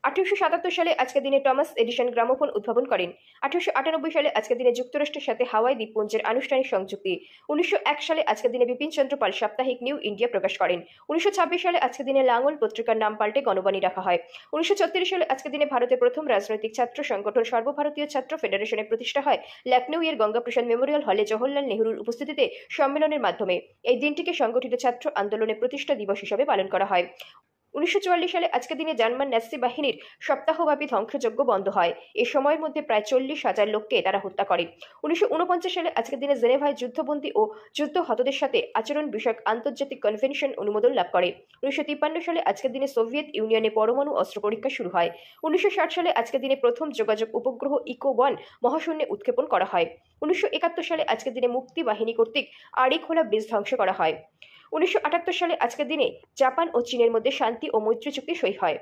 1877 সালে আজকের দিনে টমাস এডিসন গ্রামোফোন উদ্ভাবন করেন। 1898 সালে আজকের দিনে যুক্তরাষ্ট্রের সাথে হাওয়াই দ্বীপপুঞ্জের আনুষ্ঠানিক সংযুক্তি। 1901 সালে আজকের দিনে বিপিন চন্দ্র পাল সাপ্তাহিক নিউ ইন্ডিয়া প্রকাশ করেন। 1926 সালে আজকের দিনে লাঙল পত্রিকার নাম পাল্টে গণবাণী রাখা হয়। 1936 সালে আজকের দিনে ভারতের প্রথম রাজনৈতিক ছাত্র সংগঠন সর্বভারতীয় ছাত্র ফেডারেশনের প্রতিষ্ঠা হয় লখনউ-এর গঙ্গাপ্রসাদ মেমোরিয়াল হলে জওহরলাল নেহরুর উপস্থিতিতে সম্মেলনের মাধ্যমে। এই দিনটিকে সংগঠিত ছাত্র আন্দোলনের প্রতিষ্ঠা দিবস হিসাবে পালন করা হয়। 1944 সালে আজকের দিনে জার্মান ন্যাসি বাহিনীর সপ্তাহব্যাপী ধ্বংসযজ্ঞ বন্ধ হয়। এ সময়ের মধ্যে প্রায় 40,000 লোককে তারা হত্যা করে। 1949 সালে আজকের দিনে জেনেভায় যুদ্ধবন্দী ও যুদ্ধহতদের সাথে আচরণ বিষয়ক আন্তর্জাতিক কনভেনশন অনুমোদন লাভ করে। 1953 সালে আজকের দিনে সোভিয়েত ইউনিয়নে পরমাণু অস্ত্র পরীক্ষা শুরু হয়। 1960 সালে আজকের দিনে প্রথম যোগাযোগ উপগ্রহ ইকো-1 মহাশূন্যে উৎক্ষেপণ করা হয়। 1971 সালে আজকের দিনে মুক্তি বাহিনী কর্তৃক আড়িখোলা ব্রিজ ধ্বংস করা হয়। 1978 সালে আজকের দিনে জাপান ও চীনের মধ্যে শান্তি ও মৈত্রী চুক্তি সই হয়।